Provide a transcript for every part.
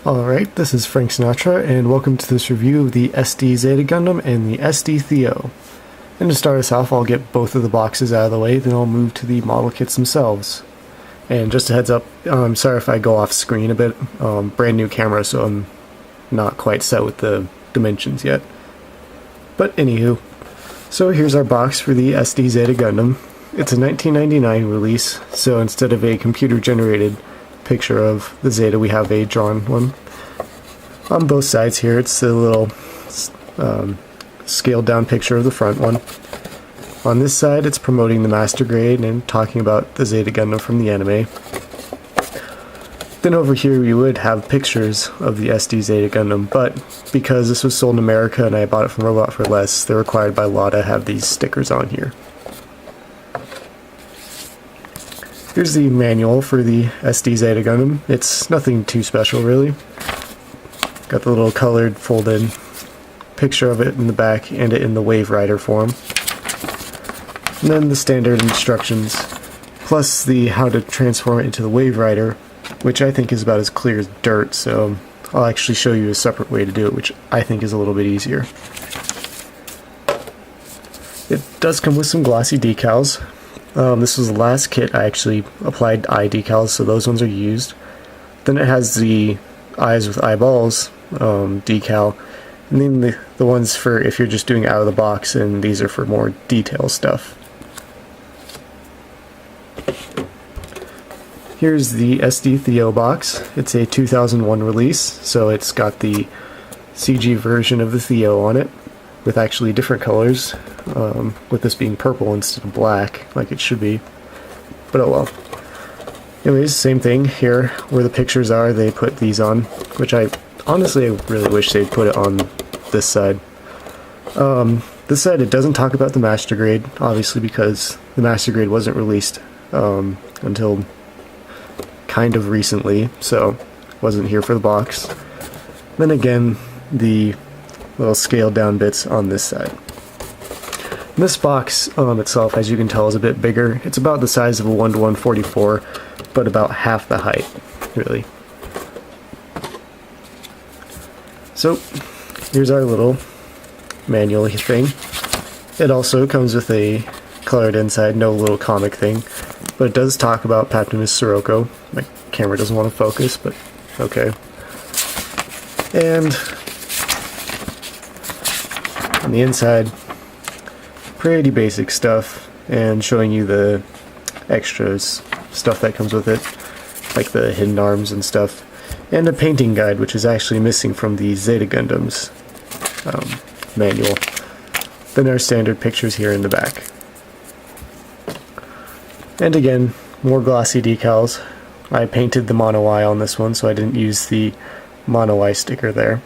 Alright, this is Frank Sinatra, and welcome to this review of the SD Zeta Gundam and the SD Theo. And to start us off, I'll get both of the boxes out of the way, then I'll move to the model kits themselves. And just a heads up, I'm sorry if I go off screen a bit, brand new camera, so I'm not quite set with the dimensions yet. But anywho, so here's our box for the SD Zeta Gundam. It's a 1999 release, so instead of a computer-generated picture of the Zeta, we have a drawn one. On both sides here, it's a little scaled down picture of the front one. On this side, it's promoting the Master Grade and talking about the Zeta Gundam from the anime. Then over here we would have pictures of the SD Zeta Gundam, but because this was sold in America and I bought it from Robot for Less, they're required by law to have these stickers on here. Here's the manual for the SD Zeta Gundam. It's nothing too special, really. Got the little colored fold-in picture of it in the back and it in the Wave Rider form. And then the standard instructions, plus the how to transform it into the Wave Rider, which I think is about as clear as dirt, so I'll actually show you a separate way to do it, which I think is a little bit easier. It does come with some glossy decals. This was the last kit I actually applied eye decals, so those ones are used. Then it has the eyes with eyeballs decal, and then the ones for if you're just doing out of the box, and these are for more detail stuff. Here's the SD Theo box. It's a 2001 release, so it's got the CG version of the Theo on it, with actually different colors, with this being purple instead of black, like it should be. But oh well. Anyways, same thing here, where the pictures are, they put these on, which I really wish they'd put it on this side. This side, it doesn't talk about the Master Grade, obviously because the Master Grade wasn't released until kind of recently, so wasn't here for the box. Then again, the little scaled down bits on this side. And this box itself, as you can tell, is a bit bigger. It's about the size of a 1:144, but about half the height, really. So, here's our little manual thing. It also comes with a colored inside, no little comic thing, but it does talk about Patronus Sirocco. My camera doesn't want to focus, but okay. And on the inside, pretty basic stuff, and showing you the extras stuff that comes with it, like the hidden arms and stuff, and a painting guide, which is actually missing from the Zeta Gundam's manual. Then our standard pictures here in the back. And again, more glossy decals. I painted the mono eye on this one, so I didn't use the mono eye sticker there.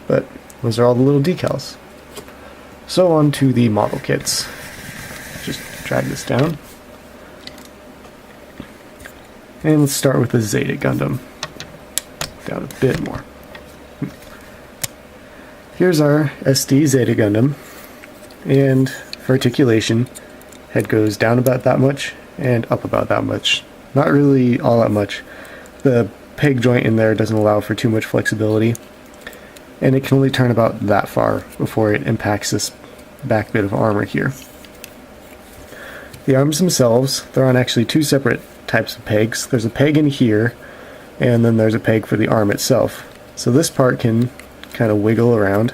But those are all the little decals. So on to the model kits. Just drag this down. And let's start with the Zeta Gundam. Down a bit more. Here's our SD Zeta Gundam. And for articulation, head goes down about that much and up about that much. Not really all that much. The peg joint in there doesn't allow for too much flexibility, and it can only turn about that far before it impacts this back bit of armor here. The arms themselves, they're on actually two separate types of pegs. There's a peg in here, and then there's a peg for the arm itself. So this part can kind of wiggle around,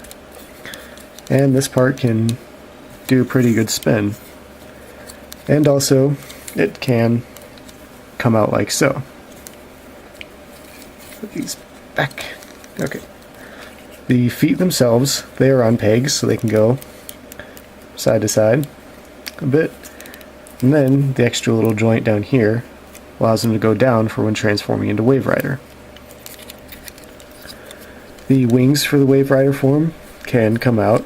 and this part can do a pretty good spin. And also, it can come out like so. Put these back. Okay. The feet themselves, they are on pegs, so they can go side to side a bit. And then the extra little joint down here allows them to go down for when transforming into Wave Rider. The wings for the Wave Rider form can come out.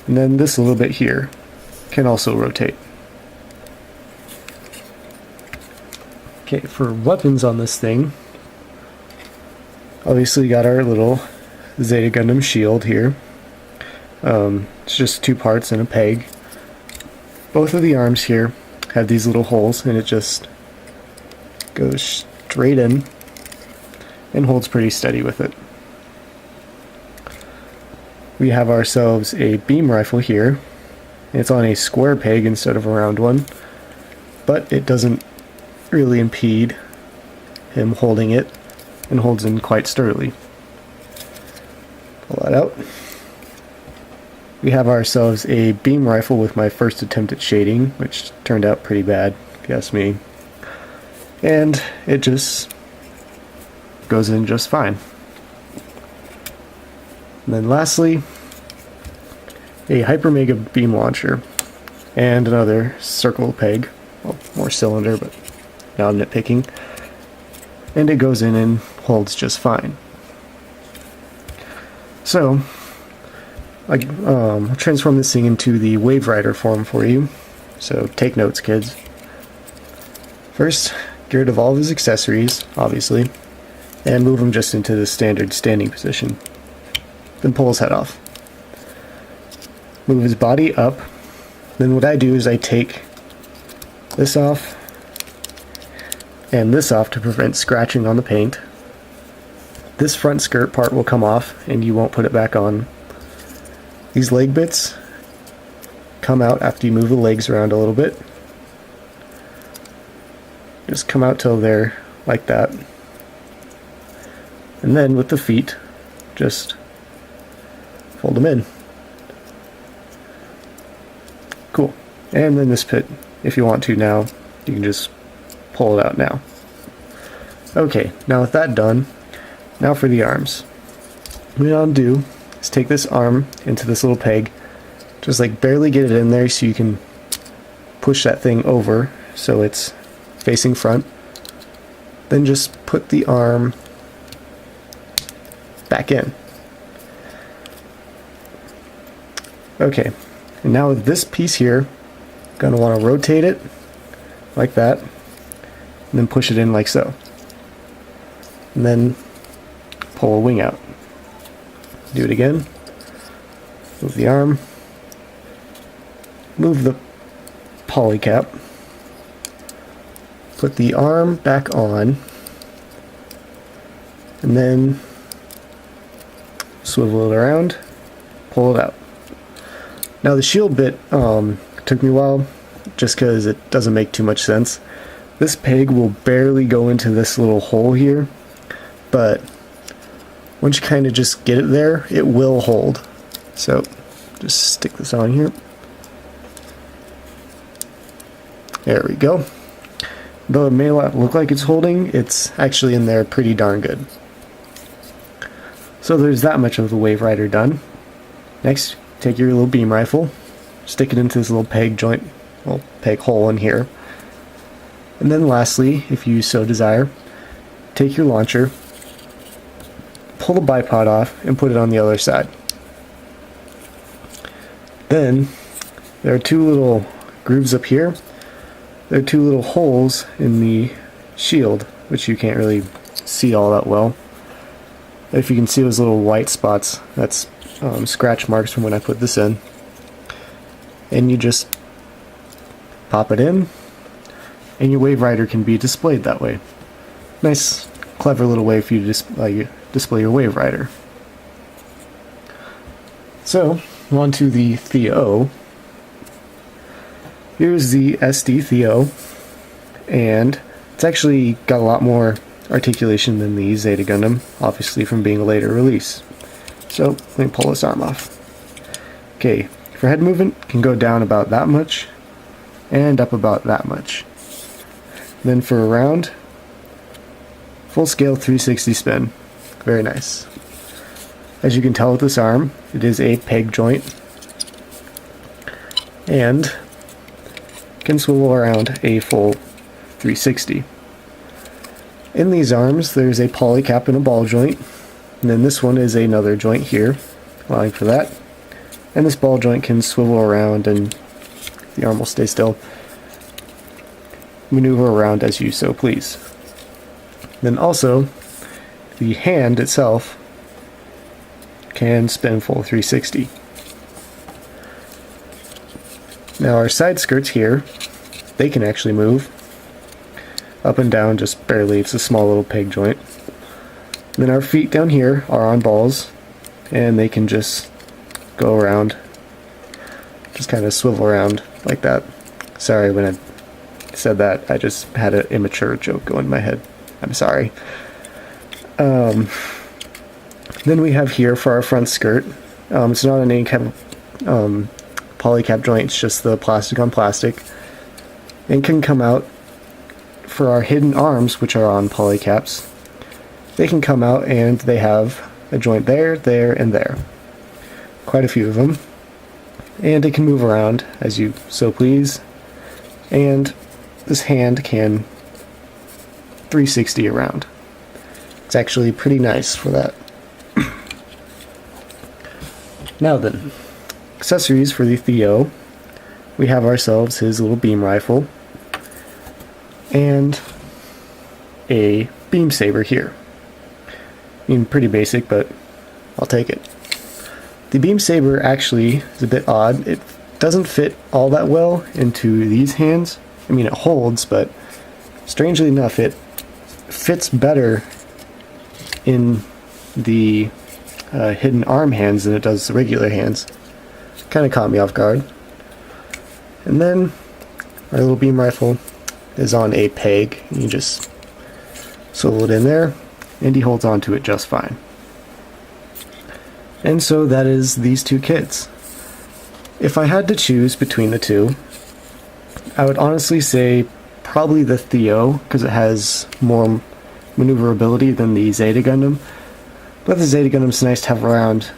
And then this little bit here can also rotate. Okay, for weapons on this thing, obviously got our little Zeta Gundam shield here. It's just two parts and a peg. Both of the arms here have these little holes, and it just goes straight in. and holds pretty steady with it. We have ourselves a beam rifle here. It's on a square peg instead of a round one, but it doesn't really impede him holding it, and holds in quite sturdily. Pull that out. We have ourselves a beam rifle with my first attempt at shading, which turned out pretty bad, if you ask me. And it just goes in just fine. And then lastly, a Hyper Mega beam launcher and another circle peg, well, more cylinder, but now I'm nitpicking, and it goes in and holds just fine. So I'll transform this thing into the Wave Rider form for you, so take notes, kids. First, get rid of all of his accessories, obviously, and move him just into the standard standing position. Then pull his head off. Move his body up. Then what I do is I take this off and this off to prevent scratching on the paint. This front skirt part will come off and you won't put it back on. These leg bits come out after you move the legs around a little bit. Just come out till they're like that. And then with the feet, just fold them in. Cool. And then this pit, if you want to now, you can just pull it out now. Okay, now with that done, now for the arms. What I'll do is take this arm into this little peg, just like barely get it in there so you can push that thing over so it's facing front. Then just put the arm back in. Okay, and now with this piece here, I'm going to want to rotate it like that, and then push it in like so. And then pull a wing out. Do it again. Move the arm. Move the poly cap. Put the arm back on. And then swivel it around. Pull it out. Now the shield bit took me a while just because it doesn't make too much sense. This peg will barely go into this little hole here, but once you kind of just get it there, it will hold. So just stick this on here. There we go. Though it may not look like it's holding, it's actually in there pretty darn good. So there's that much of the Wave Rider done. Next, take your little beam rifle, stick it into this little peg joint, little peg hole in here. And then lastly, if you so desire, take your launcher, pull the bipod off, and put it on the other side. Then, there are two little grooves up here. There are two little holes in the shield, which you can't really see all that well. If you can see those little white spots, that's scratch marks from when I put this in. And you just pop it in, and your Wave Rider can be displayed that way. Nice, clever little way for you to display your Wave Rider. So, on to the Theo. Here's the SD Theo, and it's actually got a lot more articulation than the Zeta Gundam, obviously from being a later release. So, let me pull this arm off. Okay, for head movement, it can go down about that much, and up about that much. Then for a round, full scale 360 spin. Very nice. As you can tell with this arm, it is a peg joint, and can swivel around a full 360. In these arms, there's a poly cap and a ball joint, and then this one is another joint here, allowing for that. And this ball joint can swivel around and the arm will stay still. Maneuver around as you so please. Then also, the hand itself can spin full 360. Now our side skirts here, they can actually move up and down just barely. It's a small little peg joint. Then our feet down here are on balls, and they can just go around, just kind of swivel around like that. Sorry, when I said that, I just had an immature joke go in my head. I'm sorry. Then we have here for our front skirt. It's not an ACAP polycap joint, it's just the plastic on plastic. And can come out for our hidden arms, which are on polycaps. They can come out and they have a joint there, there, and there. Quite a few of them. And it can move around as you so please. And this hand can 360 around. It's actually pretty nice for that. Now then, accessories for the Theo. We have ourselves his little beam rifle and a beam saber here. I mean, pretty basic, but I'll take it. The beam saber actually is a bit odd. It doesn't fit all that well into these hands. I mean, it holds, but strangely enough, it fits better in the hidden arm hands than it does the regular hands. Kind of caught me off guard. And then our little beam rifle is on a peg. You just swivel it in there, and he holds on to it just fine. And so that is these two kits. If I had to choose between the two, I would honestly say probably the Theo, because it has more maneuverability than the Zeta Gundam. But the Zeta Gundam's nice to have around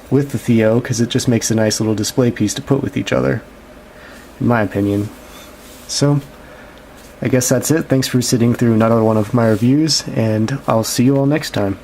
with the Theo, because it just makes a nice little display piece to put with each other, in my opinion. So, I guess that's it. Thanks for sitting through another one of my reviews, and I'll see you all next time.